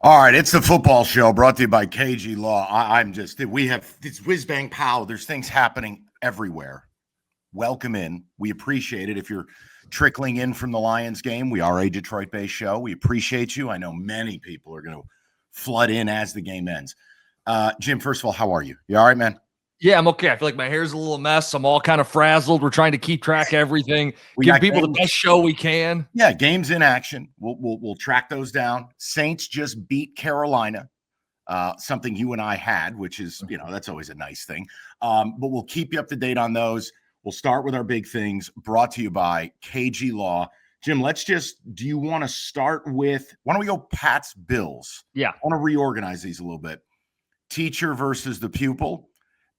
All right, it's the football show brought to you by KG Law. We have this whiz bang pow. There's things happening everywhere. Welcome in. We appreciate it. If you're trickling in from the Lions game, we are a Detroit-based show. We appreciate you. I know many people are going to flood in as the game ends. Jim, first of all, how are you? You all right, man? Yeah, I'm okay. I feel like my hair's a little mess. I'm all kind of frazzled. We're trying to keep track of everything. Give people the best show we can. Yeah, games in action. We'll track those down. Saints just beat Carolina, something you and I had, which is, that's always a nice thing. But we'll keep you up to date on those. We'll start with our big things brought to you by KG Law. Jim, do you want to start with, why don't we go Pats Bills? Yeah. I want to reorganize these a little bit. Teacher versus the pupil.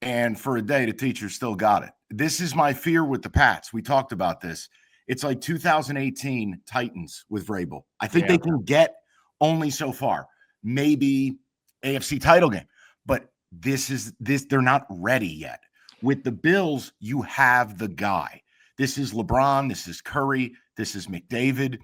And for a day, the teacher still got it. This is my fear with the Pats. We talked about this. It's like 2018 Titans with Vrabel. I think they can get only so far. Maybe AFC title game. But they're not ready yet. With the Bills, you have the guy. This is LeBron. This is Curry. This is McDavid.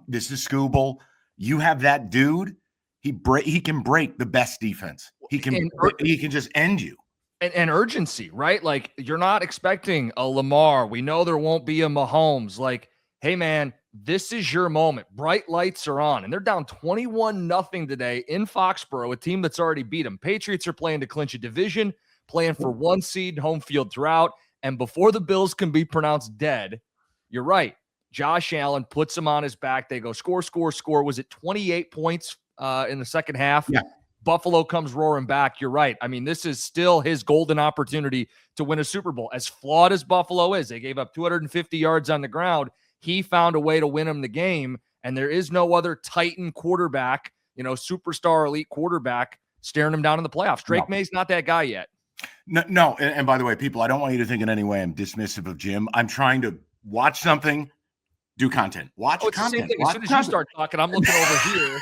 This is Scooble. You have that dude. He can break the best defense. He can just end you. And urgency, right? Like, you're not expecting a Lamar. We know there won't be a Mahomes. Like, hey, man, this is your moment. Bright lights are on. And they're down 21-0 today in Foxborough, a team that's already beat them. Patriots are playing to clinch a division, playing for one seed, home field throughout. And before the Bills can be pronounced dead, you're right. Josh Allen puts them on his back. They go score, score, score. Was it 28 points in the second half? Yeah. Buffalo comes roaring back. You're right. I mean, this is still his golden opportunity to win a Super Bowl. As flawed as Buffalo is, they gave up 250 yards on the ground. He found a way to win him the game, and there is no other Titan quarterback, superstar elite quarterback staring him down in the playoffs. Drake May's not that guy yet. No. And by the way, people, I don't want you to think in any way I'm dismissive of Jim. I'm trying to watch something, do content. Watch content. The same thing. As soon as you start talking, I'm looking over here.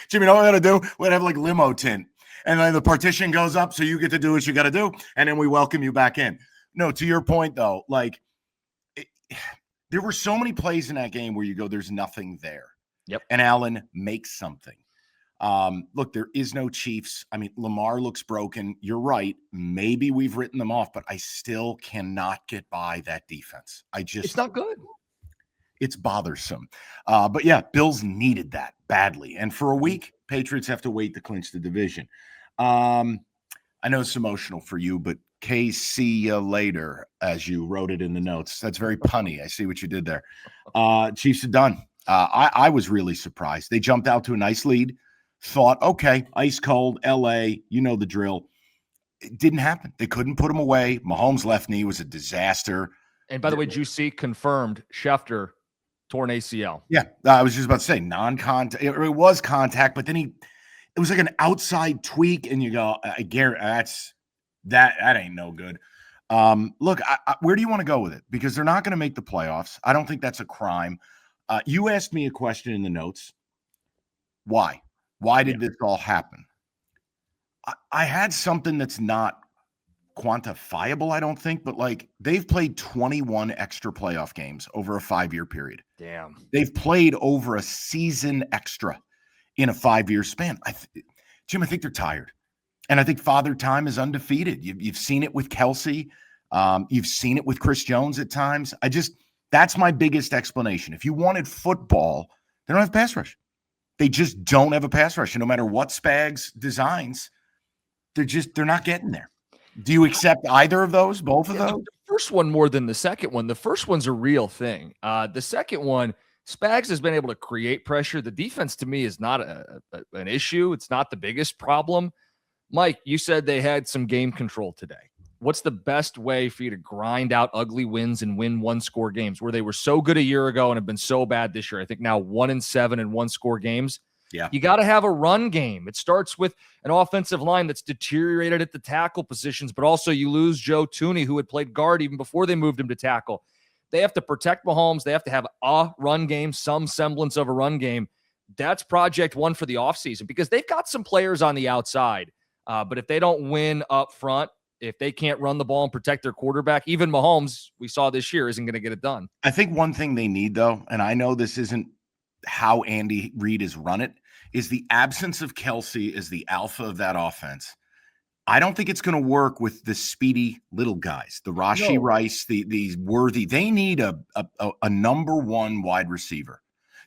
Jim, you know what I got to do? We're going to have like limo tint. And then the partition goes up, so you get to do what you got to do. And then we welcome you back in. No, to your point, though, there were so many plays in that game where you go, there's nothing there. Yep. And Allen makes something. Look, there is no Chiefs. I mean, Lamar looks broken. You're right. Maybe we've written them off, but I still cannot get by that defense. It's not good. It's bothersome. But yeah, Bills needed that badly. And for a week, Patriots have to wait to clinch the division. I know it's emotional for you, but see you later, as you wrote it in the notes. That's very punny. I see what you did there. Chiefs are done. I was really surprised. They jumped out to a nice lead. Thought, okay, ice cold, LA, you know the drill. It didn't happen. They couldn't put him away. Mahomes' left knee was a disaster. And by the way, Juicy confirmed Schefter torn ACL. Yeah, I was just about to say non-contact. It was contact, but then it was like an outside tweak, and you go, I guarantee that ain't no good. Look, where do you want to go with it? Because they're not going to make the playoffs. I don't think that's a crime. You asked me a question in the notes. Why? Why did this all happen? I had something that's not quantifiable, I don't think, but they've played 21 extra playoff games over a 5-year period. Damn. They've played over a season extra in a 5-year span. Jim, I think they're tired. And I think Father Time is undefeated. You've seen it with Kelsey. You've seen it with Chris Jones at times. That's my biggest explanation. If you wanted football, they don't have pass rush. They just don't have a pass rush. And no matter what Spags designs, they're not getting there. Do you accept either of those, both of those? The first one more than the second one. The first one's a real thing. The second one, Spags has been able to create pressure. The defense, to me, is not an issue. It's not the biggest problem. Mike, you said they had some game control today. What's the best way for you to grind out ugly wins and win one-score games where they were so good a year ago and have been so bad this year? I think now 1-7 in one-score games. Yeah. You got to have a run game. It starts with an offensive line that's deteriorated at the tackle positions, but also you lose Joe Tooney, who had played guard even before they moved him to tackle. They have to protect Mahomes. They have to have a run game, some semblance of a run game. That's project one for the offseason because they've got some players on the outside. But if they don't win up front, if they can't run the ball and protect their quarterback, even Mahomes, we saw this year, isn't going to get it done. I think one thing they need, though, and I know this isn't how Andy Reid has run it, is the absence of Kelsey as the alpha of that offense. I don't think it's going to work with the speedy little guys, the Rashee Rice, the Worthy. They need a number one wide receiver.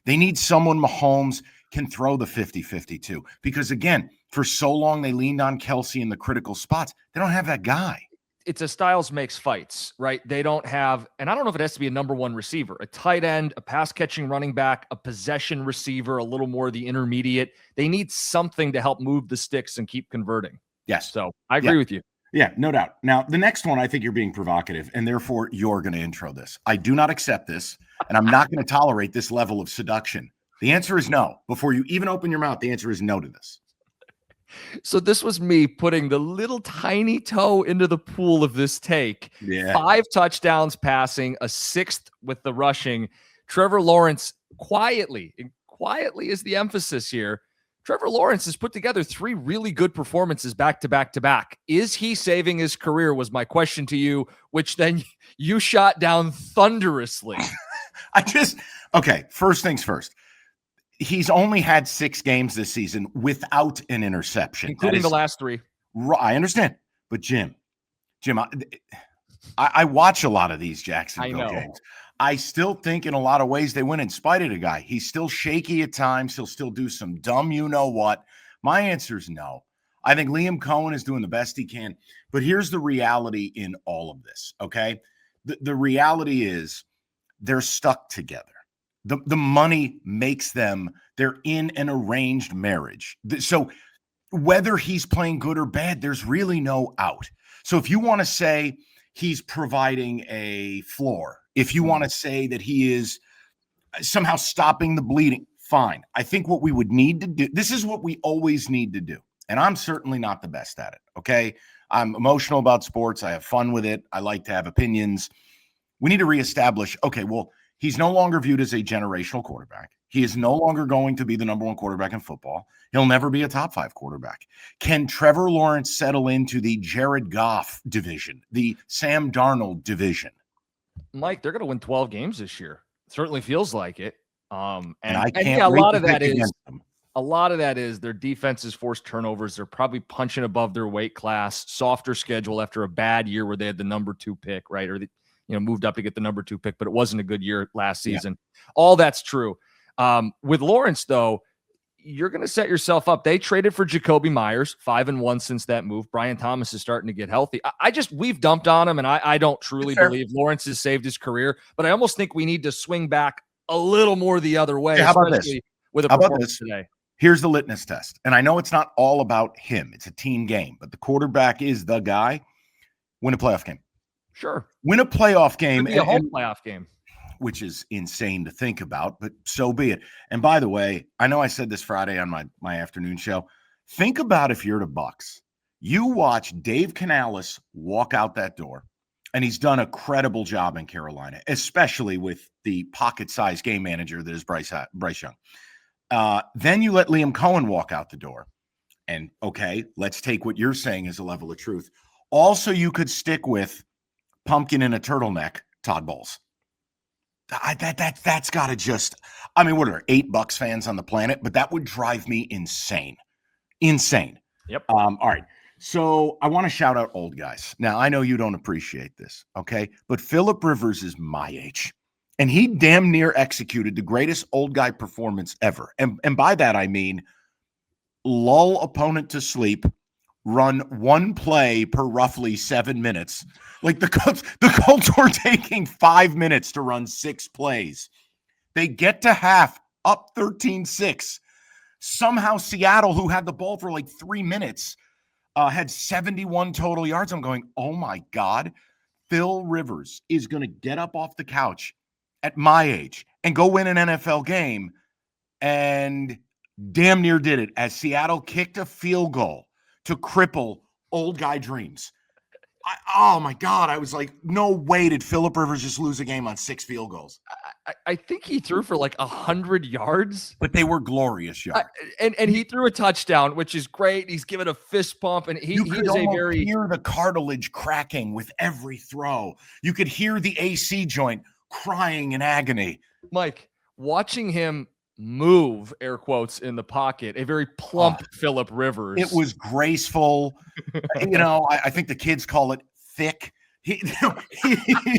They need someone Mahomes can throw the 50-50 to. Because, again, for so long they leaned on Kelsey in the critical spots. They don't have that guy. It's a styles makes fights, right? They don't have, and I don't know if it has to be a number one receiver, a tight end, a pass catching running back, a possession receiver, a little more the intermediate. They need something to help move the sticks and keep converting. Yes. So I agree with you. Yeah, no doubt. Now, the next one, I think you're being provocative, and therefore you're going to intro this. I do not accept this, and I'm not going to tolerate this level of seduction. The answer is no. Before you even open your mouth, the answer is no to this. So this was me putting the little tiny toe into the pool of this take. Yeah. 5 touchdowns passing, a 6th with the rushing. Trevor Lawrence quietly is the emphasis here. Trevor Lawrence has put together 3 really good performances back to back to back. Is he saving his career was my question to you, which then you shot down thunderously. Okay, first things first. He's only had 6 games this season without an interception. Including the last 3. I understand. But Jim, I watch a lot of these Jacksonville games. I still think in a lot of ways they win in spite of the guy. He's still shaky at times. He'll still do some dumb you-know-what. My answer is no. I think Liam Cohen is doing the best he can. But here's the reality in all of this, okay? The reality is they're stuck together. The money makes them, they're in an arranged marriage. So whether he's playing good or bad, there's really no out. So if you want to say he's providing a floor, if you want to say that he is somehow stopping the bleeding, fine. I think what we would need to do, this is what we always need to do. And I'm certainly not the best at it, okay? I'm emotional about sports. I have fun with it. I like to have opinions. We need to reestablish, okay, well, he's no longer viewed as a generational quarterback. He is no longer going to be the number 1 quarterback in football. He'll never be a top 5 quarterback. Can Trevor Lawrence settle into the Jared Goff division, the Sam Darnold division? Mike, they're going to win 12 games this year. Certainly feels like it. And I can't a wait lot to of that pick is against them. A lot of that is their defenses forced turnovers. They're probably punching above their weight class, softer schedule after a bad year where they had the number 2 pick, right? Or moved up to get the number 2 pick, but it wasn't a good year last season. Yeah. All that's true. With Lawrence, though, you're going to set yourself up. They traded for Jacoby Myers, 5-1 since that move. Brian Thomas is starting to get healthy. We've dumped on him, and I don't truly believe Lawrence has saved his career, but I almost think we need to swing back a little more the other way. How about this? With a performance today. Here's the litmus test. And I know it's not all about him. It's a team game, but the quarterback is the guy. Win a playoff game. Sure. Win a playoff game. A home playoff game. Which is insane to think about, but so be it. And by the way, I know I said this Friday on my afternoon show. Think about if you're the Bucs. You watch Dave Canales walk out that door, and he's done a credible job in Carolina, especially with the pocket-sized game manager that is Bryce Young. Then you let Liam Cohen walk out the door. And, okay, let's take what you're saying as a level of truth. Also, you could stick with pumpkin in a turtleneck, Todd Bowles. That's got to just, I mean, what are there, 8 Bucs fans on the planet? But that would drive me insane. Insane. Yep. All right. So I want to shout out old guys. Now, I know you don't appreciate this, okay? But Phillip Rivers is my age. And he damn near executed the greatest old guy performance ever. And by that, I mean lull opponent to sleep, run 1 play per roughly 7 minutes. Like the Colts were taking 5 minutes to run 6 plays. They get to half up 13-6. Somehow Seattle, who had the ball for like 3 minutes, had 71 total yards. I'm going, oh my God, Phil Rivers is going to get up off the couch at my age and go win an NFL game, and damn near did it as Seattle kicked a field goal to cripple old guy dreams. Oh my God. I was like, no way did Phillip Rivers just lose a game on 6 field goals. I think he threw for like 100 yards. But they were glorious yards. And he threw a touchdown, which is great. He's given a fist pump, and he's hear the cartilage cracking with every throw. You could hear the AC joint crying in agony. Mike, watching him move, air quotes, in the pocket, a very plump Phillip Rivers. It was graceful. I think the kids call it thick. He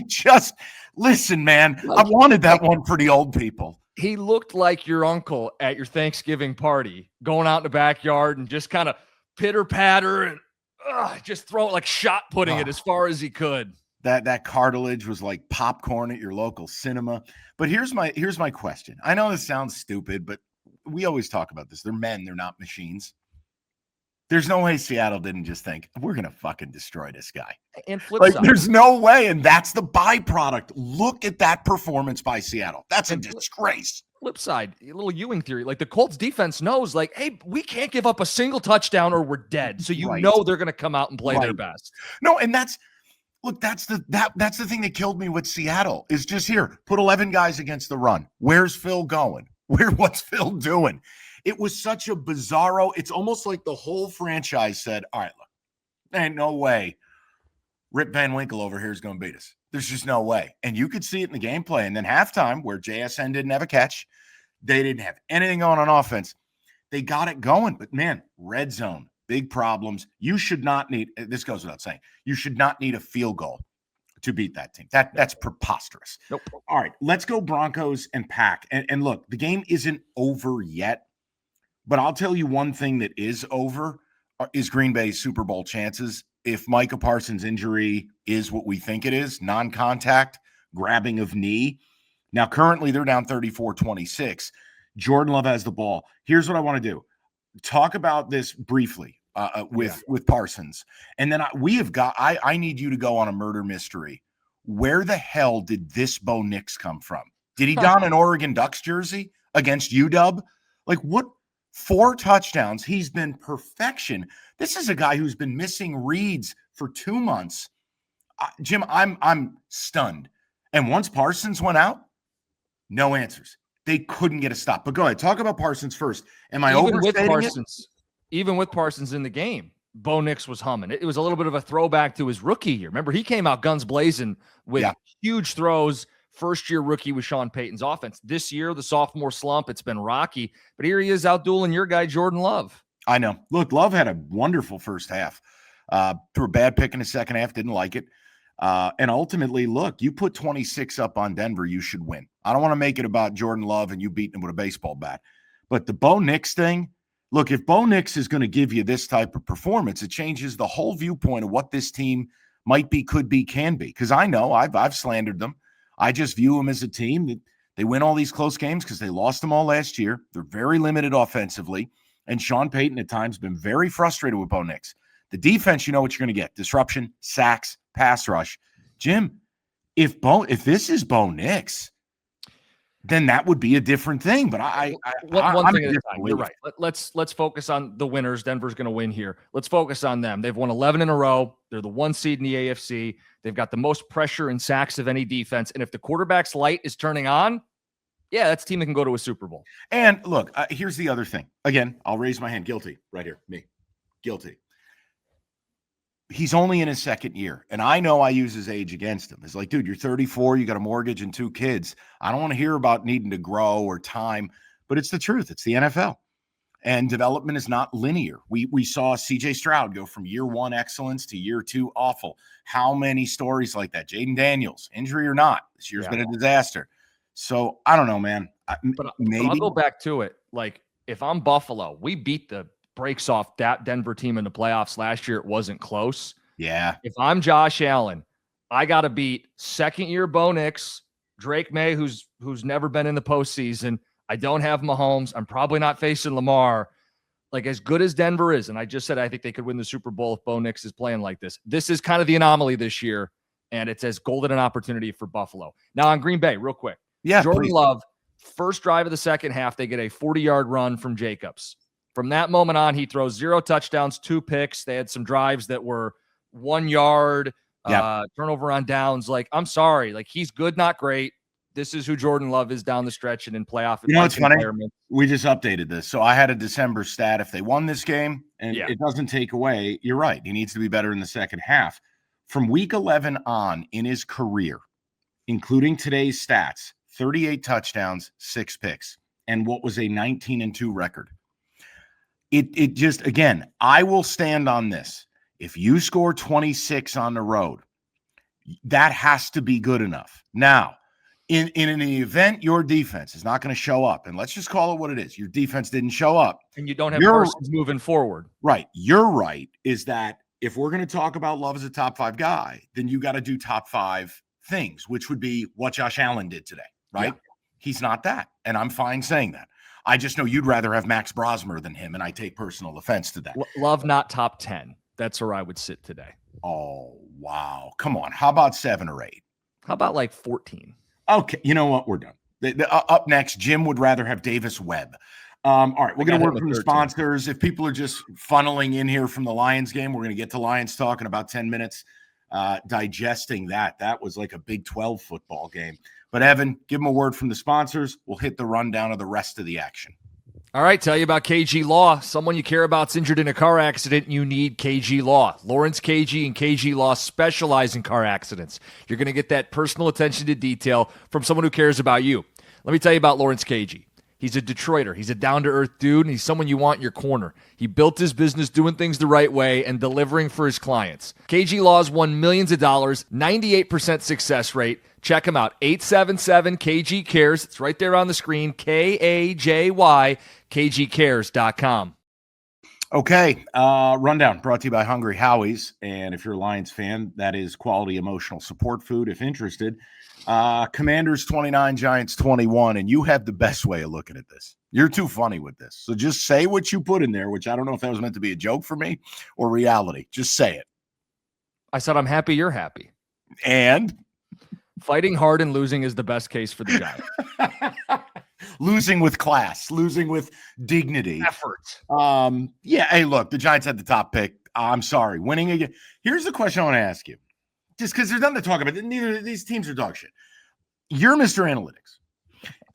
just, listen, man, I wanted that one for the old people. He looked like your uncle at your Thanksgiving party, going out in the backyard and just kind of pitter patter and just throw it like shot putting it as far as he could. That cartilage was like popcorn at your local cinema. But here's my question. I know this sounds stupid, but we always talk about this. They're men, they're not machines. There's no way Seattle didn't just think, we're going to fucking destroy this guy. And flip side. There's no way, and that's the byproduct. Look at that performance by Seattle. That's a disgrace. Flip side, a little Ewing theory. Like the Colts defense knows, like, hey, we can't give up a single touchdown or we're dead. So know they're going to come out and play their best. No, and that's the thing that killed me with Seattle is just here. Put 11 guys against the run. Where's Phil going? What's Phil doing? It was such a bizarro. It's almost like the whole franchise said, all right, look, there ain't no way Rip Van Winkle over here is going to beat us. There's just no way. And you could see it in the gameplay. And then halftime, where JSN didn't have a catch, they didn't have anything going on offense. They got it going. But, man, red zone, big problems. You should not need – this goes without saying. You should not need a field goal to beat that team. That's preposterous. Nope. All right, let's go Broncos and Pack. And look, the game isn't over yet. But I'll tell you one thing that is over is Green Bay's Super Bowl chances. If Micah Parsons' injury is what we think it is, non-contact, grabbing of knee. Now, currently, they're down 34-26. Jordan Love has the ball. Here's what I want to do. Talk about this briefly with Parsons. And then I need you to go on a murder mystery. Where the hell did this Bo Nix come from? Did he don an Oregon Ducks jersey against UW? Like, what? 4 touchdowns. He's been perfection. This is a guy who's been missing reads for 2 months. Jim, I'm stunned. And once Parsons went out, no answers. They couldn't get a stop. But go ahead. Talk about Parsons first. Am I overstating it? Even with Parsons in the game, Bo Nix was humming. It was a little bit of a throwback to his rookie year. Remember, he came out guns blazing with huge throws. First-year rookie with Sean Payton's offense. This year, the sophomore slump, it's been rocky. But here he is out-dueling your guy, Jordan Love. I know. Look, Love had a wonderful first half. Threw a bad pick in the second half, didn't like it. And ultimately, look, you put 26 up on Denver, you should win. I don't want to make it about Jordan Love and you beating him with a baseball bat. But the Bo Nix thing, look, if Bo Nix is going to give you this type of performance, it changes the whole viewpoint of what this team might be, could be, can be. Because I know I've slandered them. I just view them as a team that they win all these close games because they lost them all last year. They're very limited offensively. And Sean Payton at times been very frustrated with Bo Nix. The defense, you know what you're going to get. Disruption, sacks, pass rush. Jim, if this is Bo Nix, then that would be a different thing. But one thing at a time. You're right. Let's focus on the winners. Denver's going to win here. Let's focus on them. They've won 11 in a row. They're the 1 seed in the AFC. They've got the most pressure and sacks of any defense. And if the quarterback's light is turning on, that's a team that can go to a Super Bowl. And look, here's the other thing. Again, I'll raise my hand. Guilty. Right here. Me. Guilty. He's only in his second year. And I know I use his age against him. It's like, dude, you're 34. You got a mortgage and 2 kids. I don't want to hear about needing to grow or time. But it's the truth. It's the NFL. And development is not linear. We saw C.J. Stroud go from year 1 excellence to year 2 awful. How many stories like that? Jaden Daniels, injury or not, this year's been a disaster. So I don't know, man. But I'll go back to it. Like, if I'm Buffalo, we beat the brakes off that Denver team in the playoffs last year. It wasn't close. Yeah. If I'm Josh Allen, I got to beat second-year Bo Nix, Drake May, who's never been in the postseason. I don't have Mahomes. I'm probably not facing Lamar. Like, as good as Denver is, and I just said I think they could win the Super Bowl if Bo Nix is playing like this. This is kind of the anomaly this year, and it's as golden an opportunity for Buffalo. Now on Green Bay, real quick. Yeah, Jordan Love, first drive of the second half, they get a 40-yard run from Jacobs. From that moment on, he throws 0 touchdowns, 2 picks. They had some drives that were 1 yard, turnover on downs. Like, I'm sorry. Like, he's good, not great. This is who Jordan Love is down the stretch and in playoff. You know what's funny? We just updated this. So I had a December stat. If they won this game, and it doesn't take away, you're right. He needs to be better in the second half. From week 11 on in his career, including today's stats, 38 touchdowns, 6 picks. and what was a 19-2 record. It just, again, I will stand on this. If you score 26 on the road, that has to be good enough. Now, in an event your defense is not going to show up, and let's just call it what it is. Your defense didn't show up. And you don't have Parsons moving forward. Right. You're right, is that if we're going to talk about Love as a top 5 guy, then you got to do top 5 things, which would be what Josh Allen did today, right? Yeah. He's not that, and I'm fine saying that. I just know you'd rather have Max Brosmer than him, and I take personal offense to that. Love not top 10. That's where I would sit today. Oh, wow. Come on. How about 7 or 8? How about like 14? Okay. You know what? We're done. Up next, Jim would rather have Davis Webb. All right. We're going to work from the sponsors. If people are just funneling in here from the Lions game, we're going to get to Lions talk in about 10 minutes, digesting that. That was like a Big 12 football game. But, Evan, give them a word from the sponsors. We'll hit the rundown of the rest of the action. All right, tell you about KG Law. Someone you care about's injured in a car accident, you need KG Law. Lawrence KG and KG Law specialize in car accidents. You're going to get that personal attention to detail from someone who cares about you. Let me tell you about Lawrence KG. He's a Detroiter. He's a down-to-earth dude, and he's someone you want in your corner. He built his business doing things the right way and delivering for his clients. KG Law's won millions of dollars, 98% success rate. Check him out, 877-KG-CARES. It's right there on the screen, KAJY, KGCares.com. Okay, rundown brought to you by Hungry Howie's. And if you're a Lions fan, that is quality emotional support food. If interested, Commanders 29, Giants 21, and you have the best way of looking at this. You're too funny with this. So just say what you put in there, which I don't know if that was meant to be a joke for me or reality. Just say it. I said, I'm happy you're happy. And? Fighting hard and losing is the best case for the Giants. Losing with class, losing with dignity. Effort. Yeah, hey, look, the Giants had the top pick. I'm sorry. Winning again. Here's the question I want to ask you. Just because there's nothing to talk about. Neither of these teams are dog shit. You're Mr. Analytics.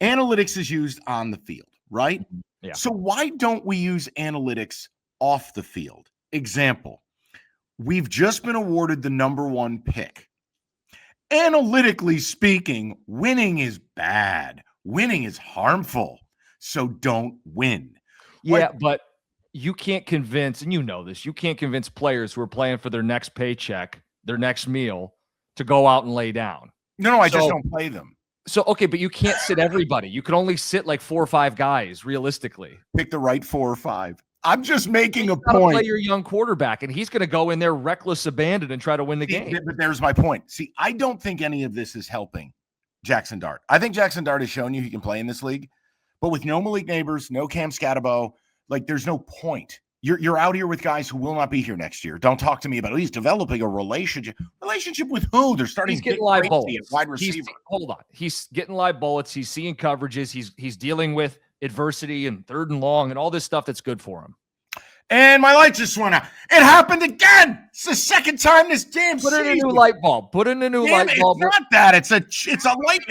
Analytics is used on the field, right? Yeah. So why don't we use analytics off the field? Example, we've just been awarded the number 1 pick. Analytically speaking, winning is bad. Winning is harmful. So don't win. Yeah, but you can't convince, and you know this, you can't convince players who are playing for their next paycheck, their next meal, to go out and lay down. No, I just don't play them. So, okay, but you can't sit everybody. You can only sit like 4 or 5 guys, realistically. Pick the right 4 or 5. I'm just making a point. Play your young quarterback, and he's going to go in there reckless abandon and try to win the game. But there's my point. See, I don't think any of this is helping Jackson Dart. I think Jackson Dart has shown you he can play in this league, but with no Malik Neighbors, no Cam Scatterbo, like there's no point. You're out here with guys who will not be here next year. Don't talk to me about he's developing a relationship. Relationship with who? They're starting. He's getting live bullets. Wide receiver. Hold on. He's getting live bullets. He's seeing coverages. He's dealing with adversity and 3rd and long and all this stuff that's good for him. And my light just went out. It happened again. It's the second time this damn season. Put in a new light bulb. Put in a new light bulb. It's not that. It's a light.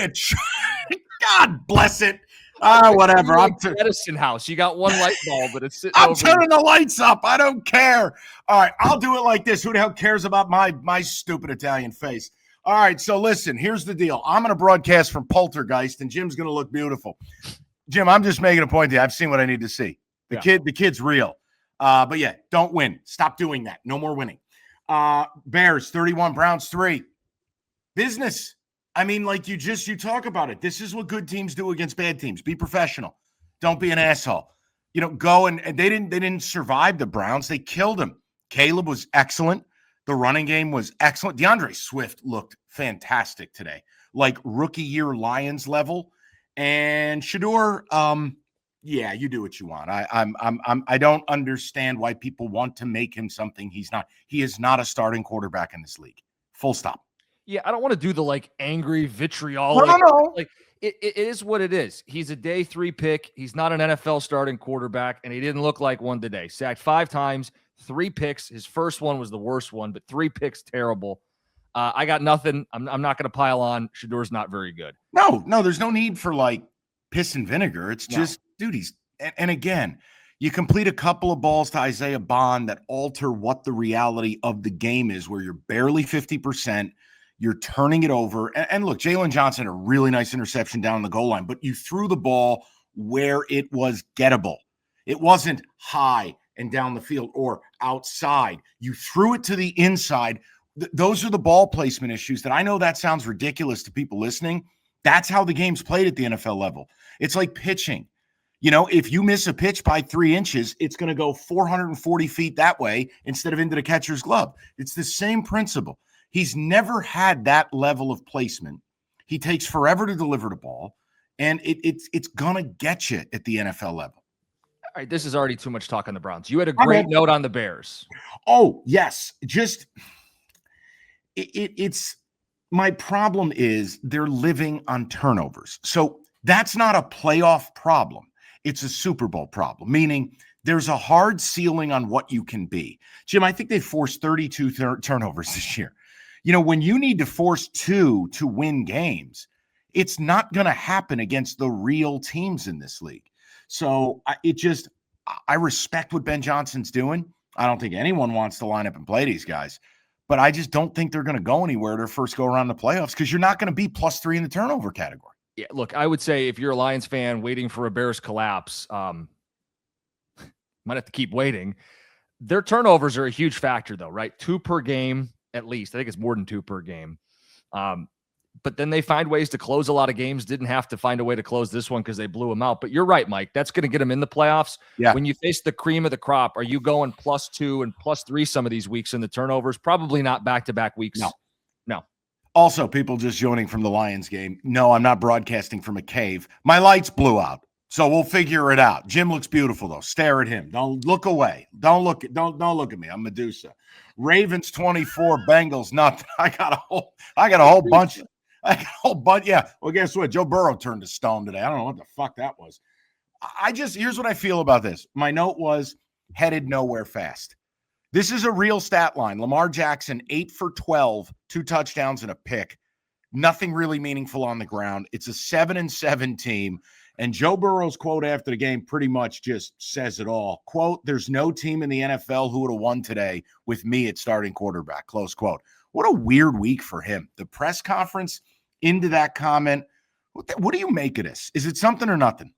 God bless it. Whatever. I'm Edison house. You got 1 light bulb, but it's sitting I'm turning the lights up. I don't care. All right, I'll do it like this. Who the hell cares about my stupid Italian face? All right, so listen. Here's the deal. I'm going to broadcast from Poltergeist, and Jim's going to look beautiful. Jim, I'm just making a point to you. I've seen what I need to see. The kid's real. But yeah, don't win. Stop doing that. No more winning. Bears 31, Browns 3. Business. I mean, like you talk about it. This is what good teams do against bad teams. Be professional. Don't be an asshole. Go and they didn't survive the Browns. They killed them. Caleb was excellent. The running game was excellent. DeAndre Swift looked fantastic today, like rookie year Lions level. And Shedeur, yeah, you do what you want. I don't understand why people want to make him something he's not. He is not a starting quarterback in this league. Full stop. Yeah, I don't want to do the angry vitriolic. No. Like it is what it is. He's a day 3 pick. He's not an NFL starting quarterback, and he didn't look like one today. Sacked 5 times, 3 picks. His first one was the worst one, but 3 picks, terrible. I got nothing. I'm not going to pile on. Shedeur's not very good. No, there's no need for piss and vinegar. It's just, dude, and again, you complete a couple of balls to Isaiah Bond that alter what the reality of the game is, where you're barely 50%. You're turning it over. And look, Jalen Johnson, a really nice interception down the goal line, but you threw the ball where it was gettable. It wasn't high and down the field or outside. You threw it to the inside. Those are the ball placement issues that I know that sounds ridiculous to people listening. That's how the game's played at the NFL level. It's like pitching. If you miss a pitch by 3 inches, it's going to go 440 feet that way instead of into the catcher's glove. It's the same principle. He's never had that level of placement. He takes forever to deliver the ball, and it's going to get you at the NFL level. All right, this is already too much talk on the Browns. You had a great note on the Bears. Oh, yes. Just it's my problem is they're living on turnovers. So that's not a playoff problem. It's a Super Bowl problem, meaning there's a hard ceiling on what you can be. Jim, I think they forced 32 turnovers this year. When you need to force 2 to win games, it's not going to happen against the real teams in this league. So I respect what Ben Johnson's doing. I don't think anyone wants to line up and play these guys, but I just don't think they're going to go anywhere their first go around the playoffs because you're not going to be +3 in the turnover category. Yeah, look, I would say if you're a Lions fan waiting for a Bears collapse, might have to keep waiting. Their turnovers are a huge factor, though, right? 2 per game, at least. I think it's more than 2 per game. But then they find ways to close a lot of games. Didn't have to find a way to close this one because they blew them out. But you're right, Mike. That's going to get them in the playoffs. Yeah. When you face the cream of the crop, are you going +2 and +3 some of these weeks in the turnovers? Probably not back-to-back weeks. No. Also, people just joining from the Lions game. No, I'm not broadcasting from a cave. My lights blew out, so we'll figure it out. Jim looks beautiful though. Stare at him. Don't look away. Don't look at me. I'm Medusa. Ravens 24, Bengals nothing. I got a whole bunch. Yeah. Well, guess what? Joe Burrow turned to stone today. I don't know what the fuck that was. Here's what I feel about this. My note was headed nowhere fast. This is a real stat line. Lamar Jackson, 8 for 12, 2 touchdowns and a pick. Nothing really meaningful on the ground. It's a 7-7 team. And Joe Burrow's quote after the game pretty much just says it all. Quote, "There's no team in the NFL who would have won today with me at starting quarterback." Close quote. What a weird week for him. The press conference into that comment. What do you make of this? Is it something or nothing?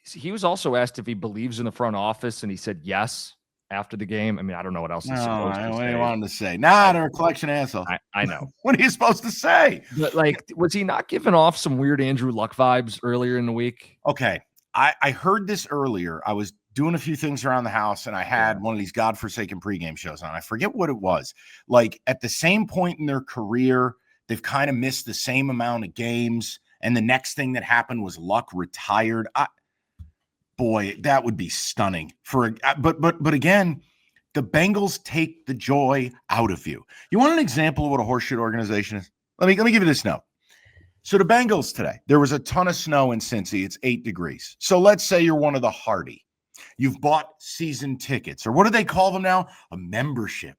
He was also asked if he believes in the front office, and he said yes. After the game, I mean, I don't know what else he's supposed to say. What do you want him to say? They're a collection of assholes. I know. What are you supposed to say? But was he not giving off some weird Andrew Luck vibes earlier in the week? Okay. I heard this earlier. I was doing a few things around the house, and I had one of these godforsaken pregame shows on. I forget what it was. Like, at the same point in their career, they've kind of missed the same amount of games, and the next thing that happened was Luck retired. Boy, that would be stunning. But again, the Bengals take the joy out of you. You want an example of what a horseshit organization is? Let me give you this note. So the Bengals today, there was a ton of snow in Cincy. It's 8 degrees. So let's say you're one of the hardy. You've bought season tickets, or what do they call them now? A membership.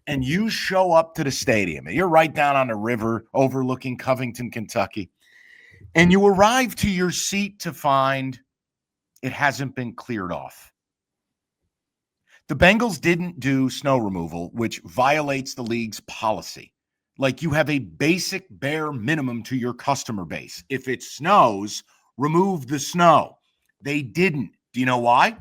And you show up to the stadium, and you're right down on the river overlooking Covington, Kentucky. And you arrive to your seat to find it hasn't been cleared off. The Bengals didn't do snow removal, which violates the league's policy. Like, you have a basic bare minimum to your customer base. If it snows, remove the snow. They didn't. Do you know why?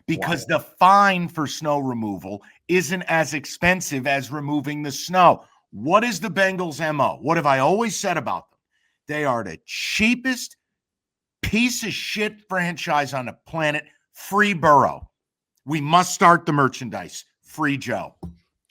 Because the fine for snow removal isn't as expensive as removing the snow. What is the Bengals' MO? What have I always said about them? They are the cheapest piece of shit franchise on the planet. Free Burrow. We must start the merchandise. Free Joe.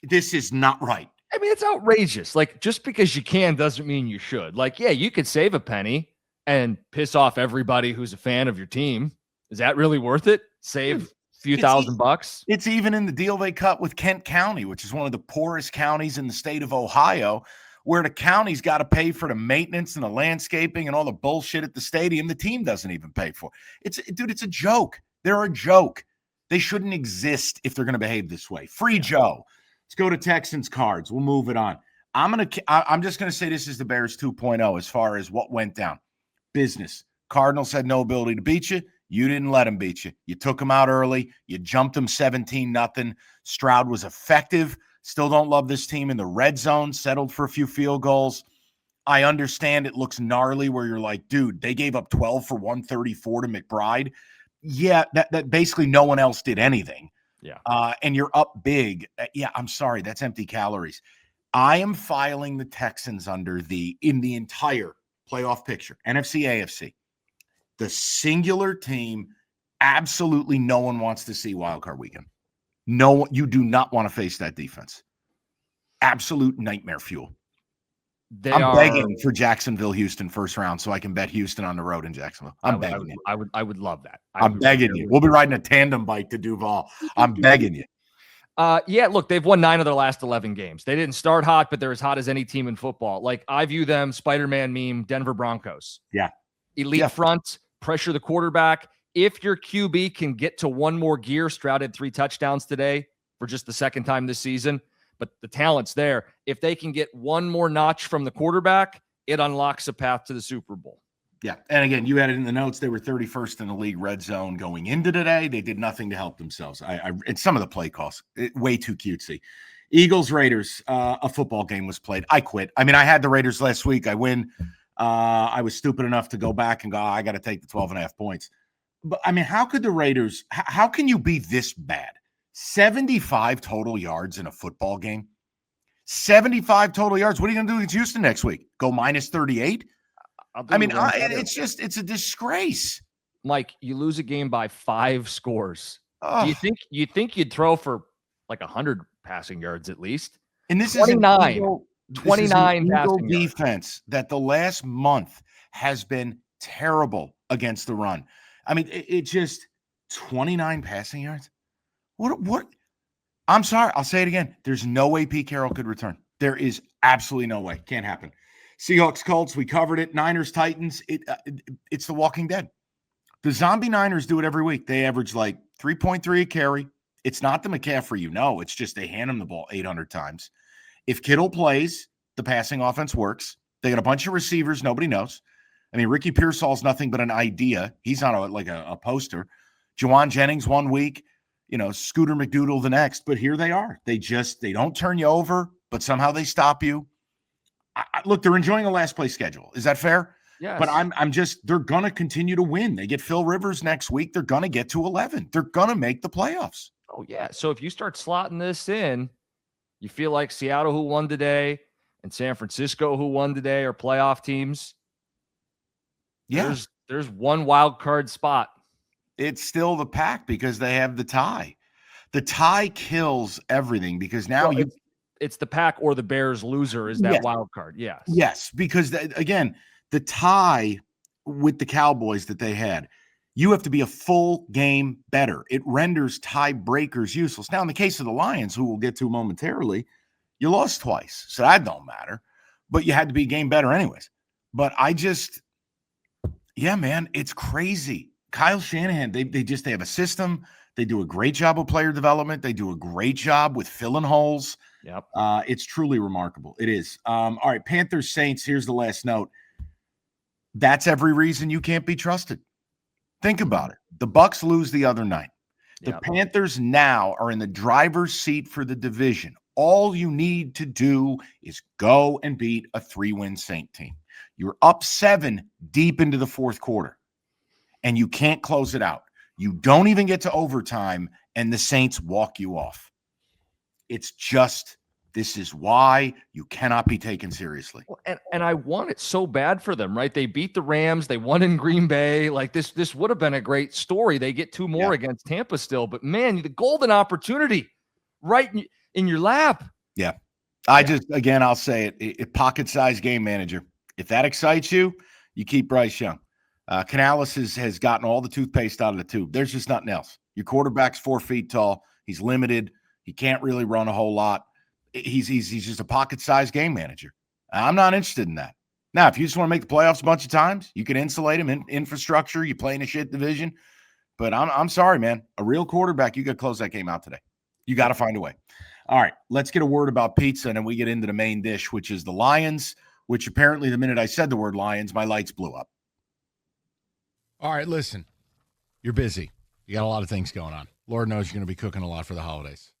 This is not right. I mean, it's outrageous. Like, just because you can doesn't mean you should. Like, yeah, you could save a penny and piss off everybody who's a fan of your team. Is that really worth it? Save a few $1,000? It's even in the deal they cut with Kent County, which is one of the poorest counties in the state of Ohio, where the county's got to pay for the maintenance and the landscaping and all the bullshit at the stadium the team doesn't even pay for. It's a joke. They're a joke. They shouldn't exist if they're going to behave this way. Free Joe. Let's go to Texans cards. We'll move it on. I'm just going to say this is the Bears 2.0 as far as what went down. Business. Cardinals had no ability to beat you. You didn't let them beat you. You took them out early. You jumped them 17-0. Stroud was effective. Still don't love this team in the red zone. Settled for a few field goals. I understand it looks gnarly where you're like, dude, they gave up 12 for 134 to McBride. Yeah, that basically no one else did anything. Yeah. And you're up big. Yeah, I'm sorry. That's empty calories. I am filing the Texans in the entire playoff picture, NFC, AFC, the singular team. Absolutely no one wants to see wildcard weekend. No, you do not want to face that defense. Absolute nightmare fuel. I'm begging for Jacksonville, Houston first round so I can bet Houston on the road in Jacksonville. I'm begging you. I would love that. I'm begging you. We'll be riding a tandem bike to Duval. I'm begging you. Yeah, look, they've won 9 of their last 11 games. They didn't start hot, but they're as hot as any team in football. Like, I view them, Spider-Man meme, Denver Broncos. Yeah. Elite front, pressure the quarterback. If your QB can get to one more gear, Stroud had 3 touchdowns today for just the second time this season, but the talent's there. If they can get one more notch from the quarterback, it unlocks a path to the Super Bowl. Yeah. And again, you had it in the notes. They were 31st in the league red zone going into today. They did nothing to help themselves. It's some of the play calls, way too cutesy. Eagles, Raiders, a football game was played. I quit. I mean, I had the Raiders last week. I win. I was stupid enough to go back and go, I got to take the 12.5 points. But I mean, how could the Raiders, how can you be this bad? 75 total yards in a football game? 75 total yards. What are you going to do against Houston next week? Go minus 38? I mean, it's a disgrace. Mike, you lose a game by 5 scores. Oh. Do you think you'd throw for like 100 passing yards at least? And this 29 passing defense that the last month has been terrible against the run. I mean, it just 29 passing yards. What? I'm sorry. I'll say it again. There's no way Pete Carroll could return. There is absolutely no way. Can't happen. Seahawks, Colts, we covered it. Niners, Titans, it's the Walking Dead. The zombie Niners do it every week. They average like 3.3 a carry. It's not the McCaffrey, it's just they hand him the ball 800 times. If Kittle plays, the passing offense works. They got a bunch of receivers nobody knows. I mean, Ricky Pearsall's nothing but an idea. He's not a poster. Juwan Jennings 1 week, Scooter McDoodle the next. But here they are. They don't turn you over, but somehow they stop you. Look, they're enjoying a last place schedule. Is that fair? Yes. But they're going to continue to win. They get Phil Rivers next week. They're going to get to 11. They're going to make the playoffs. Oh, yeah. So if you start slotting this in, you feel like Seattle, who won today, and San Francisco, who won today, are playoff teams. Yeah. There's one wild card spot. It's still the pack because they have the tie. The tie kills everything because now it's the pack or the Bears loser is that wild card. Yes. Yes, because again, the tie with the Cowboys that they had, you have to be a full game better. It renders tie breakers useless. Now, in the case of the Lions, who we'll get to momentarily, you lost twice, so that don't matter. But you had to be a game better anyways. But man, it's crazy. Kyle Shanahan, they have a system. They do a great job of player development. They do a great job with filling holes. Yep. It's truly remarkable. It is. All right, Panthers, Saints, here's the last note. That's every reason you can't be trusted. Think about it. The Bucs lose the other night. The Panthers now are in the driver's seat for the division. All you need to do is go and beat a 3-win Saint team. You're up 7 deep into the fourth quarter, and you can't close it out. You don't even get to overtime, and the Saints walk you off. It's just, this is why you cannot be taken seriously. And I want it so bad for them, right? They beat the Rams. They won in Green Bay. Like this would have been a great story. They get 2 more against Tampa still. But, man, the golden opportunity right in your lap. Yeah. I'll say it pocket-sized game manager. If that excites you, you keep Bryce Young. Canales has gotten all the toothpaste out of the tube. There's just nothing else. Your quarterback's 4 feet tall. He's limited. He can't really run a whole lot. He's just a pocket-sized game manager. I'm not interested in that. Now, if you just want to make the playoffs a bunch of times, you can insulate him in infrastructure. You play in a shit division. But I'm sorry, man. A real quarterback, you got to close that game out today. You got to find a way. All right, let's get a word about pizza, and then we get into the main dish, which is the Lions, which apparently the minute I said the word Lions, my lights blew up. All right, listen. You're busy. You got a lot of things going on. Lord knows you're going to be cooking a lot for the holidays.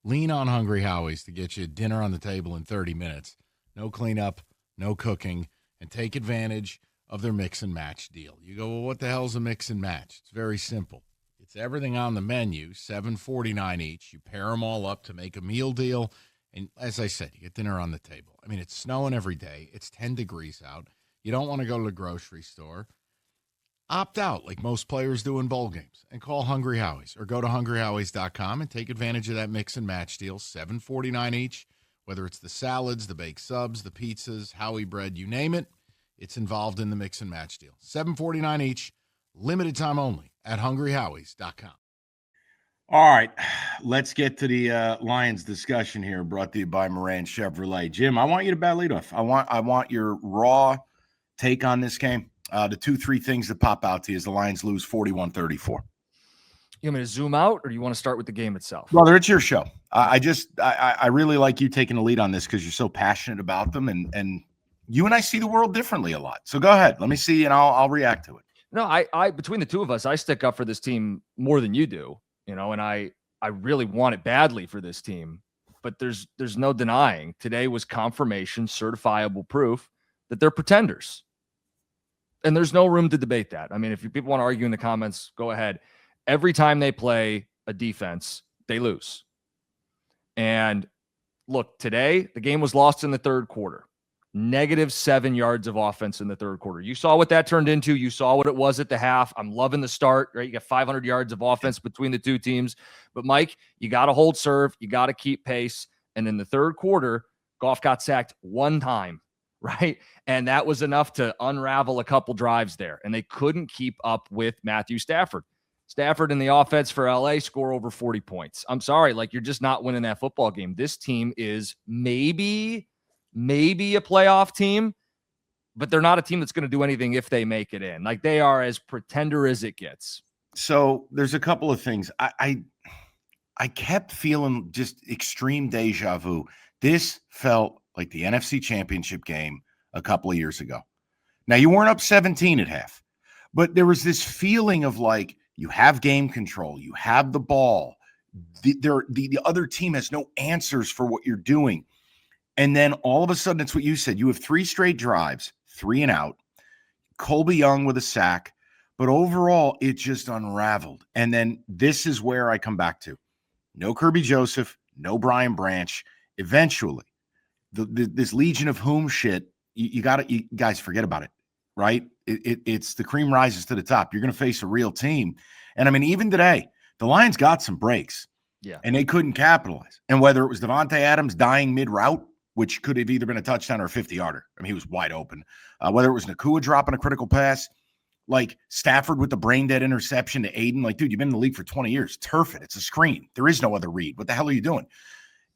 Lean on Hungry Howie's to get you dinner on the table in 30 minutes. No cleanup, no cooking, and take advantage of their mix and match deal. You go, well, what the hell's a mix and match? It's very simple. It's everything on the menu, $7.49 each. You pair them all up to make a meal deal. And as I said, you get dinner on the table. I mean, it's snowing every day. It's 10 degrees out. You don't want to go to the grocery store. Opt out like most players do in bowl games and call Hungry Howie's or go to hungryhowies.com and take advantage of that mix and match deal, $7.49 each, whether it's the salads, the baked subs, the pizzas, Howie bread, you name it, it's involved in the mix and match deal. $7.49 each, limited time only at hungryhowies.com. All right, let's get to the Lions discussion here, brought to you by Moran Chevrolet. Jim, I want you to bat leadoff. I want your raw take on this game. The 2-3 things that pop out to you is the Lions lose 41-34. You want me to zoom out, or do you want to start with the game itself? Brother, it's your show. I really like you taking the lead on this because you're so passionate about them, and you and I see the world differently a lot. So go ahead. Let me see, and I'll react to it. No, I between the two of us, I stick up for this team more than you do, and I really want it badly for this team, but there's no denying today was confirmation, certifiable proof that they're pretenders. And there's no room to debate that. I mean, if people want to argue in the comments, go ahead. Every time they play a defense, they lose. And look, today, the game was lost in the third quarter. -7 yards of offense in the third quarter. You saw what that turned into. You saw what it was at the half. I'm loving the start, right? You got 500 yards of offense between the two teams. But, Mike, you got to hold serve. You got to keep pace. And in the third quarter, Goff got sacked one time. Right. And that was enough to unravel a couple drives there. And they couldn't keep up with Matthew Stafford. Stafford in the offense for LA score over 40 points. I'm sorry. Like, you're just not winning that football game. This team is maybe a playoff team, but they're not a team that's going to do anything if they make it in. Like, they are as pretender as it gets. So there's a couple of things. I kept feeling just extreme deja vu. This felt like the NFC Championship game a couple of years ago. Now, you weren't up 17 at half, but there was this feeling of like, you have game control, you have the ball. The other team has no answers for what you're doing. And then all of a sudden, it's what you said. You have 3 straight drives, 3 and out. Colby Young with a sack. But overall, it just unraveled. And then this is where I come back to. No Kirby Joseph, no Brian Branch. Eventually, this Legion of Whom shit, you guys forget about it, right? It's the cream rises to the top. You're going to face a real team. And I mean, even today, the Lions got some breaks. Yeah. And they couldn't capitalize. And whether it was Devontae Adams dying mid-route, which could have either been a touchdown or a 50-yarder. I mean, he was wide open. Whether it was Nakua dropping a critical pass, like Stafford with the brain-dead interception to Aiden. Like, dude, you've been in the league for 20 years. Turf it. It's a screen. There is no other read. What the hell are you doing?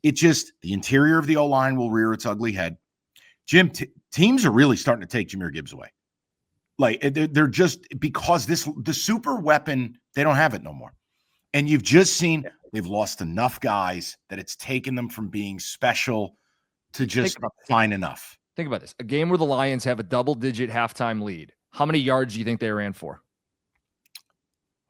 It just, the interior of the O-line will rear its ugly head. Jim, teams are really starting to take Jahmyr Gibbs away. Like, they're just, because the super weapon, they don't have it no more. And you've just seen they've lost enough guys that it's taken them from being special to just fine enough. Think about this. A game where the Lions have a double-digit halftime lead. How many yards do you think they ran for?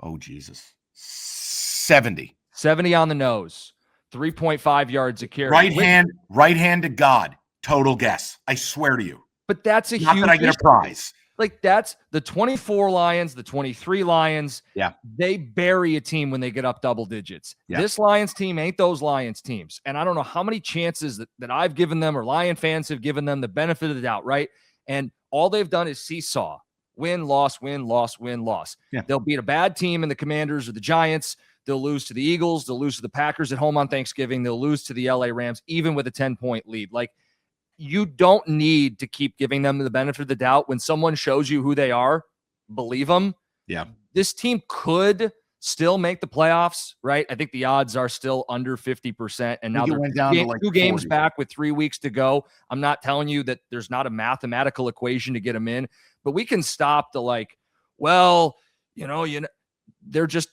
Oh, Jesus. 70. 70 on the nose. 3.5 yards a carry. Right hand to God. Total guess. I swear to you. But that's a Not huge that I get a prize. Like, that's the 24 Lions, the 23 Lions. Yeah. They bury a team when they get up double digits. Yeah. This Lions team ain't those Lions teams. And I don't know how many chances that I've given them or Lion fans have given them the benefit of the doubt, right? And all they've done is seesaw. Win, loss, win, loss, win, loss. Yeah. They'll beat a bad team in the Commanders or the Giants. They'll lose to the Eagles. They'll lose to the Packers at home on Thanksgiving. They'll lose to the LA Rams, even with a 10-point lead. Like, you don't need to keep giving them the benefit of the doubt. When someone shows you who they are, believe them. Yeah. This team could still make the playoffs, right? I think the odds are still under 50%. And now they're went down to like 2 games 40. Back with 3 weeks to go. I'm not telling you that there's not a mathematical equation to get them in, but we can stop the like, well, they're just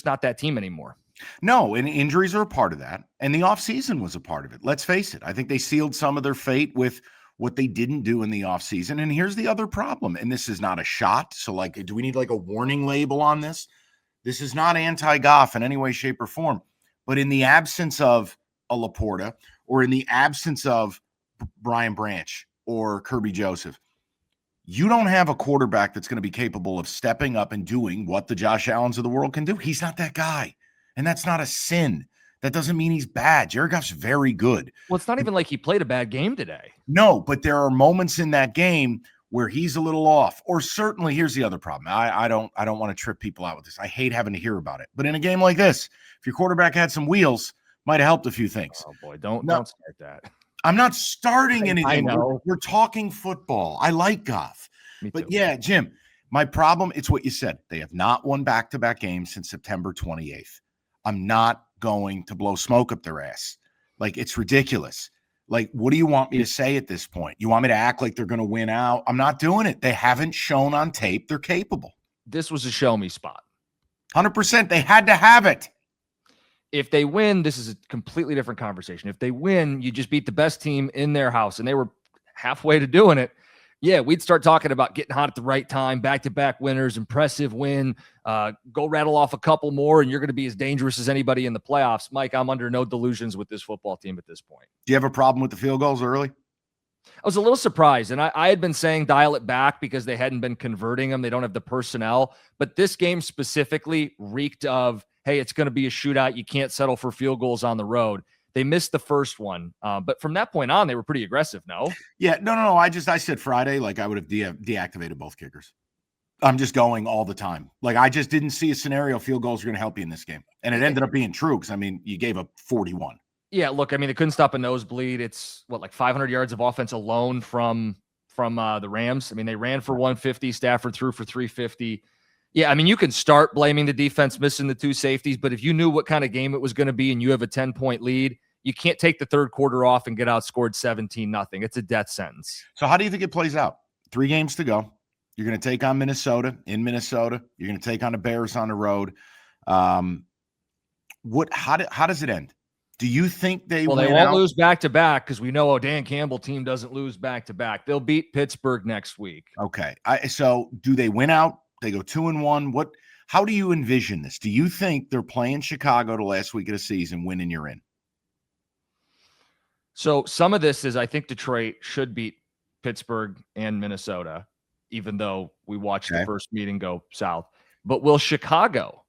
not that team anymore. No, and injuries are a part of that. And the offseason was a part of it. Let's face it. I think they sealed some of their fate with what they didn't do in the offseason. And here's the other problem. And this is not a shot. So, like, do we need like a warning label on this? This is not anti-Goff in any way, shape, or form. But in the absence of a Laporta, or in the absence of Brian Branch, or Kirby Joseph. You don't have a quarterback that's going to be capable of stepping up and doing what the Josh Allens of the world can do. He's not that guy. And that's not a sin. That doesn't mean he's bad. Jared Goff's very good. Well, it's not even like he played a bad game today. No, but there are moments in that game where he's a little off. Or certainly, here's the other problem. I don't want to trip people out with this. I hate having to hear about it. But in a game like this, if your quarterback had some wheels, might have helped a few things. Oh boy, don't start that. I'm not starting anything. I know. We're talking football. I like Goff. But yeah, Jim, my problem, it's what you said. They have not won back-to-back games since September 28th. I'm not going to blow smoke up their ass. Like, it's ridiculous. Like, what do you want me to say at this point? You want me to act like they're going to win out? I'm not doing it. They haven't shown on tape they're capable. This was a show me spot. 100%. They had to have it. If they win, this is a completely different conversation. If they win, you just beat the best team in their house, and they were halfway to doing it. Yeah, we'd start talking about getting hot at the right time, back-to-back winners, impressive win, go rattle off a couple more, and you're going to be as dangerous as anybody in the playoffs. Mike, I'm under no delusions with this football team at this point. Do you have a problem with the field goals early? I was a little surprised, and I had been saying dial it back because they hadn't been converting them. They don't have the personnel. But this game specifically reeked of, hey, it's going to be a shootout. You can't settle for field goals on the road. They missed the first one. But from that point on, they were pretty aggressive, no? Yeah, no. I said Friday, like I would have deactivated both kickers. I'm just going all the time. Like, I just didn't see a scenario field goals are going to help you in this game. And it ended up being true because, I mean, you gave up 41. Yeah, look, I mean, they couldn't stop a nosebleed. It's, like 500 yards of offense alone from the Rams. I mean, they ran for 150. Stafford threw for 350. Yeah, I mean, you can start blaming the defense missing the two safeties, but if you knew what kind of game it was going to be and you have a 10-point lead, you can't take the third quarter off and get outscored 17-0. It's a death sentence. So how do you think it plays out? 3 games to go. You're going to take on Minnesota in Minnesota. You're going to take on the Bears on the road. How does it end? Do you think they won't lose back-to-back because we know Dan Campbell team doesn't lose back-to-back. They'll beat Pittsburgh next week. Okay. So do they win out? They go 2-1. How do you envision this? Do you think they're playing Chicago the last week of the season, winning you're in? So some of this is I think Detroit should beat Pittsburgh and Minnesota, even though we watched the first meeting go south. But will Chicago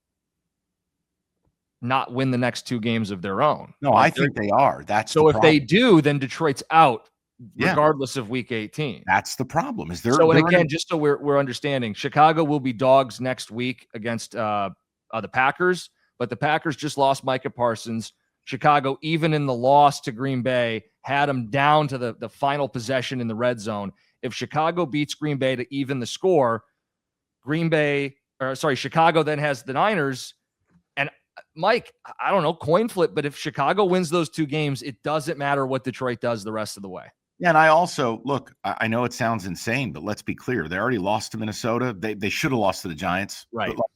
not win the next 2 games of their own? No, I think they are. So if they do, then Detroit's out, regardless of week 18. That's the problem. Just so we're understanding, Chicago will be dogs next week against the Packers, but the Packers just lost Micah Parsons. Chicago, even in the loss to Green Bay, had them down to the final possession in the red zone. If Chicago beats Green Bay to even the score, Chicago then has the Niners. And Mike, I don't know, coin flip, but if Chicago wins those 2 games, it doesn't matter what Detroit does the rest of the way. Yeah, and I also, look, I know it sounds insane, but let's be clear. They already lost to Minnesota. They should have lost to the Giants. Right. But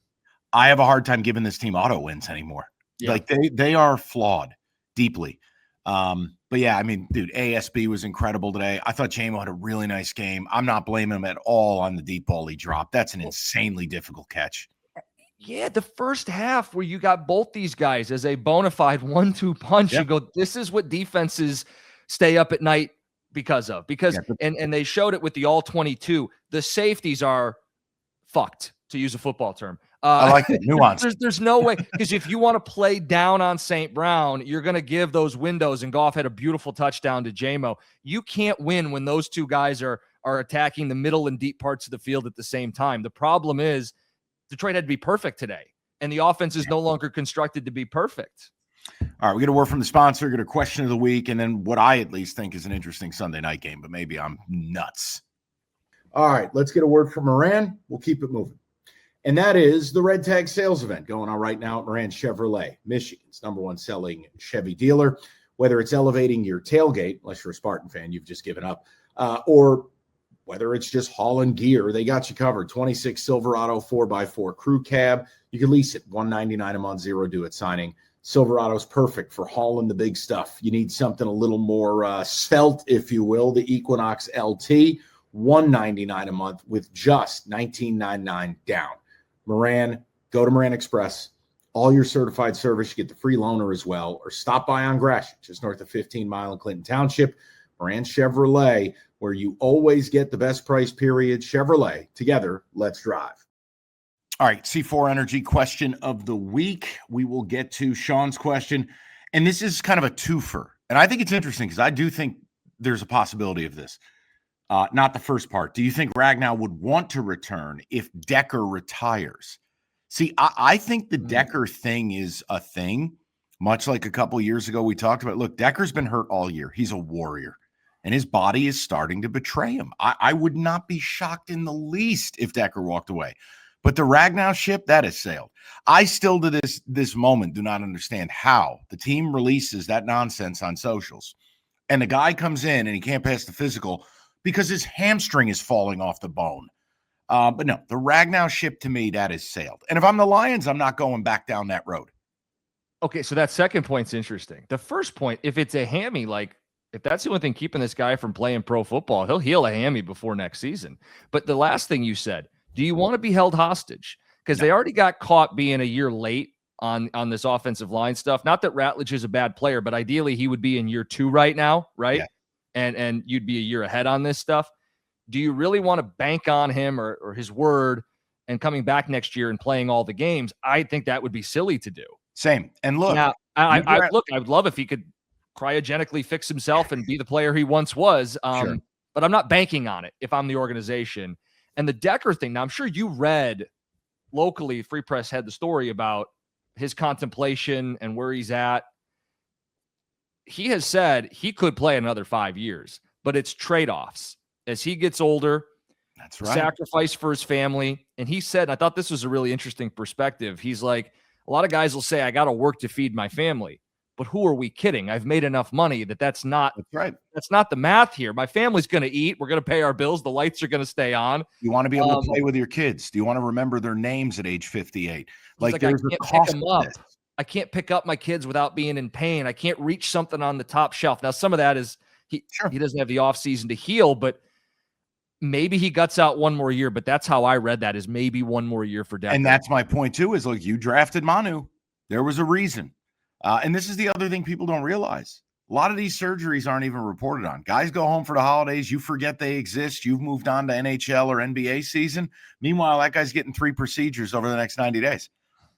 I have a hard time giving this team auto wins anymore. Yeah. Like, they are flawed deeply. But yeah, I mean, dude, ASB was incredible today. I thought Jamo had a really nice game. I'm not blaming him at all on the deep ball he dropped. That's an insanely difficult catch. Yeah, the first half where you got both these guys as a bona fide 1-2 punch, you go, this is what defenses stay up at night because and they showed it with the all 22. The safeties are fucked, to use a football term. I like the nuance. There's no way, because if you want to play down on St. Brown, you're going to give those windows, and Goff had a beautiful touchdown to Jamo. You can't win when those 2 guys are attacking the middle and deep parts of the field at the same time. The problem is Detroit had to be perfect today, and the offense is no longer constructed to be perfect. All right, we get a word from the sponsor, get a question of the week, and then what I at least think is an interesting Sunday night game, but maybe I'm nuts. All right, let's get a word from Moran. We'll keep it moving. And that is the Red Tag sales event going on right now at Moran Chevrolet, Michigan's #1 selling Chevy dealer. Whether it's elevating your tailgate, unless you're a Spartan fan, you've just given up, or whether it's just hauling gear, they got you covered. 26 Silverado 4x4 crew cab. You can lease it, $199 a month, 0 due at signing. Silverado's perfect for hauling the big stuff. You need something a little more svelte, if you will. The Equinox LT, $199 a month with just $19.99 down. Moran, go to Moran Express. All your certified service, you get the free loaner as well, or stop by on Gratiot, just north of 15 Mile in Clinton Township. brand Chevrolet, where you always get the best price period. Chevrolet, together, let's drive. All right, C4 Energy question of the week. We will get to Sean's question. And this is kind of a twofer. And I think it's interesting because I do think there's a possibility of this. Not the first part. Do you think Ragnow would want to return if Decker retires? See, I think the Decker thing is a thing, much like a couple years ago we talked about. Look, Decker's been hurt all year. He's a warrior, and his body is starting to betray him. I would not be shocked in the least if Decker walked away. But the Ragnow ship, that has sailed. I still, to this moment, do not understand how the team releases that nonsense on socials, and the guy comes in and he can't pass the physical because his hamstring is falling off the bone. But no, the Ragnow ship, to me, that has sailed. And if I'm the Lions, I'm not going back down that road. Okay, so that second point's interesting. The first point, if it's a hammy, like if that's the only thing keeping this guy from playing pro football, he'll heal a hammy before next season. But the last thing you said, do you want to be held hostage? Because they already got caught being a year late on this offensive line stuff. Not that Ratledge is a bad player, but ideally he would be in year 2 right now, right? Yeah. And you'd be a year ahead on this stuff. Do you really want to bank on him or his word and coming back next year and playing all the games? I think that would be silly to do. Same. And look, now, I would love if he could cryogenically fix himself and be the player he once was. Sure. But I'm not banking on it if I'm the organization. And the Decker thing, now I'm sure you read locally, Free Press had the story about his contemplation and where he's at. He has said he could play another 5 years, but it's trade-offs. As he gets older, that's right, sacrifice for his family. And he said, I thought this was a really interesting perspective. He's like, a lot of guys will say, I got to work to feed my family. But who are we kidding? I've made enough money that's not right. That's not the math here. My family's going to eat. We're going to pay our bills. The lights are going to stay on. You want to be able to play with your kids. Do you want to remember their names at age 58? Like there's a cost to this. I can't pick up my kids without being in pain. I can't reach something on the top shelf. Now, some of that is he doesn't have the offseason to heal, but maybe he guts out one more year. But that's how I read that, is maybe one more year for Decker. And that's my point too, is like, you drafted Manu. There was a reason. And this is the other thing people don't realize. A lot of these surgeries aren't even reported on. Guys go home for the holidays. You forget they exist. You've moved on to NHL or NBA season. Meanwhile, that guy's getting 3 procedures over the next 90 days.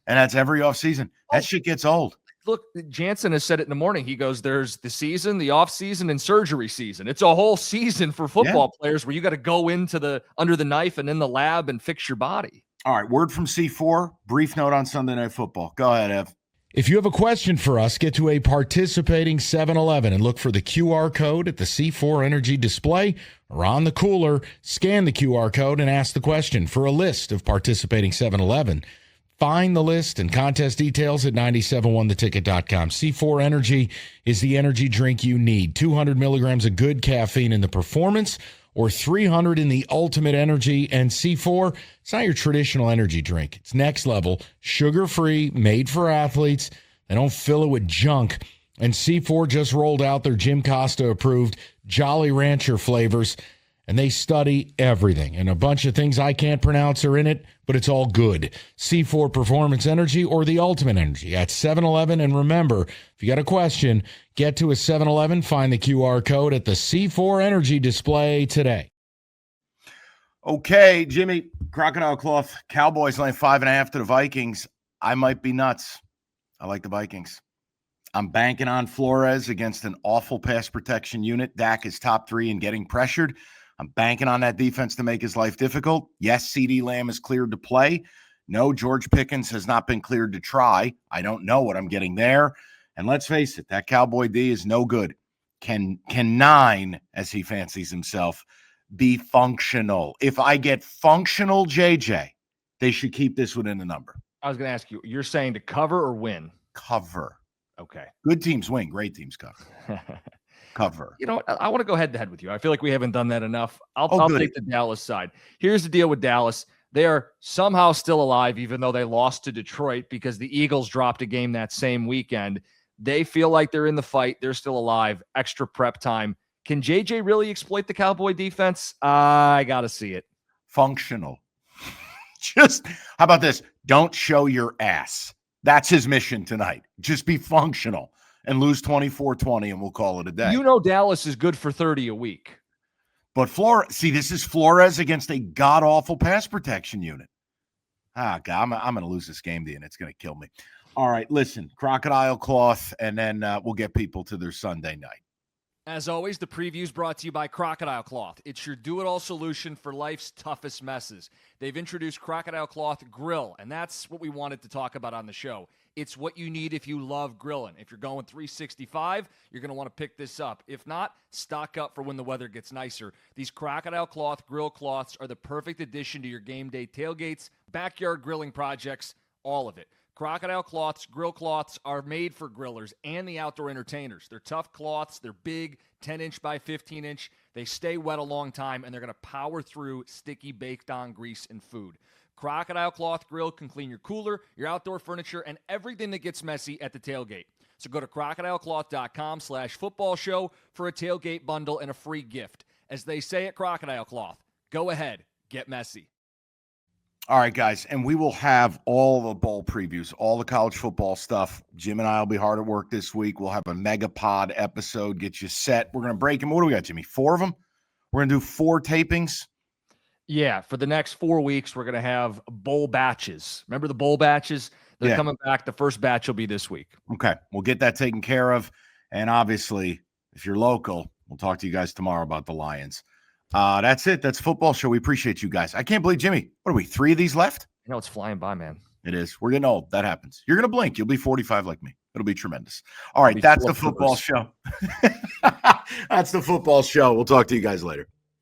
And that's every offseason. That shit gets old. Look, Jansen has said it in the morning. He goes, there's the season, the off season, and surgery season. It's a whole season for football players where you got to go into under the knife and in the lab and fix your body. All right. Word from C4. Brief note on Sunday Night Football. Go ahead, Ev. If you have a question for us, get to a participating 7-Eleven and look for the QR code at the C4 Energy display or on the cooler. Scan the QR code and ask the question. For a list of participating 7-Eleven, find the list and contest details at 971theticket.com. C4 Energy is the energy drink you need. 200 milligrams of good caffeine in the performance, or 300 in the ultimate energy. And C4, it's not your traditional energy drink. It's next level, sugar-free, made for athletes. They don't fill it with junk. And C4 just rolled out their Jim Costa approved Jolly Rancher flavors, and they study everything. And a bunch of things I can't pronounce are in it, but it's all good. C4 Performance Energy or the Ultimate Energy at 7-Eleven. And remember, if you got a question, get to a 7-Eleven, find the QR code at the C4 Energy display today. Okay, Jimmy, Crocodile Cloth, Cowboys laying 5.5 to the Vikings. I might be nuts. I like the Vikings. I'm banking on Flores against an awful pass protection unit. Dak is top 3 in getting pressured. I'm banking on that defense to make his life difficult. Yes, CeeDee Lamb is cleared to play. No, George Pickens has not been cleared to try. I don't know what I'm getting there. And let's face it, that Cowboy D is no good. Can 9, as he fancies himself, be functional? If I get functional JJ, they should keep this within the number. I was going to ask you, you're saying to cover or win? Cover. Okay. Good teams win. Great teams cover. Cover. You know what? I want to go head to head with you. I feel like we haven't done that enough. I'll take the Dallas side. Here's the deal with Dallas. They are somehow still alive, even though they lost to Detroit because the Eagles dropped a game that same weekend. They feel like they're in the fight. They're still alive. Extra prep time. Can JJ really exploit the Cowboy defense? I got to see it. Functional. Just, how about this? Don't show your ass. That's his mission tonight. Just be functional. and lose 24-20, and we'll call it a day. You know Dallas is good for 30 a week. But this is Flores against a god-awful pass protection unit. God, I'm going to lose this game, and it's going to kill me. All right, listen, crocodile cloth, and then we'll get people to their Sunday night. As always, the preview is brought to you by Crocodile Cloth. It's your do-it-all solution for life's toughest messes. They've introduced Crocodile Cloth Grill, and that's what we wanted to talk about on the show. It's what you need if you love grilling. If you're going 365, you're going to want to pick this up. If not, stock up for when the weather gets nicer. These Crocodile Cloth grill cloths are the perfect addition to your game day tailgates, backyard grilling projects, all of it. Crocodile Cloths, grill cloths are made for grillers and the outdoor entertainers. They're tough cloths. They're big, 10-inch by 15-inch. They stay wet a long time, and they're going to power through sticky baked-on grease and food. Crocodile Cloth Grill can clean your cooler, your outdoor furniture, and everything that gets messy at the tailgate. So go to crocodilecloth.com/football show for a tailgate bundle and a free gift. As they say at Crocodile Cloth, go ahead, get messy. All right, guys, and we will have all the bowl previews, all the college football stuff. Jim and I will be hard at work this week. We'll have a mega pod episode, get you set. We're going to break them. What do we got, Jimmy? 4 of them? We're going to do 4 tapings? Yeah, for the next 4 weeks, we're going to have bowl batches. Remember the bowl batches? They're coming back. The first batch will be this week. Okay, we'll get that taken care of. And obviously, if you're local, we'll talk to you guys tomorrow about the Lions. That's it. That's Football Show. We appreciate you guys. I can't believe, Jimmy, what are we, 3 of these left? You know, it's flying by, man. It is. We're getting old. That happens. You're going to blink. You'll be 45 like me. It'll be tremendous. All right, that's the Football Show. That's the Football Show. We'll talk to you guys later.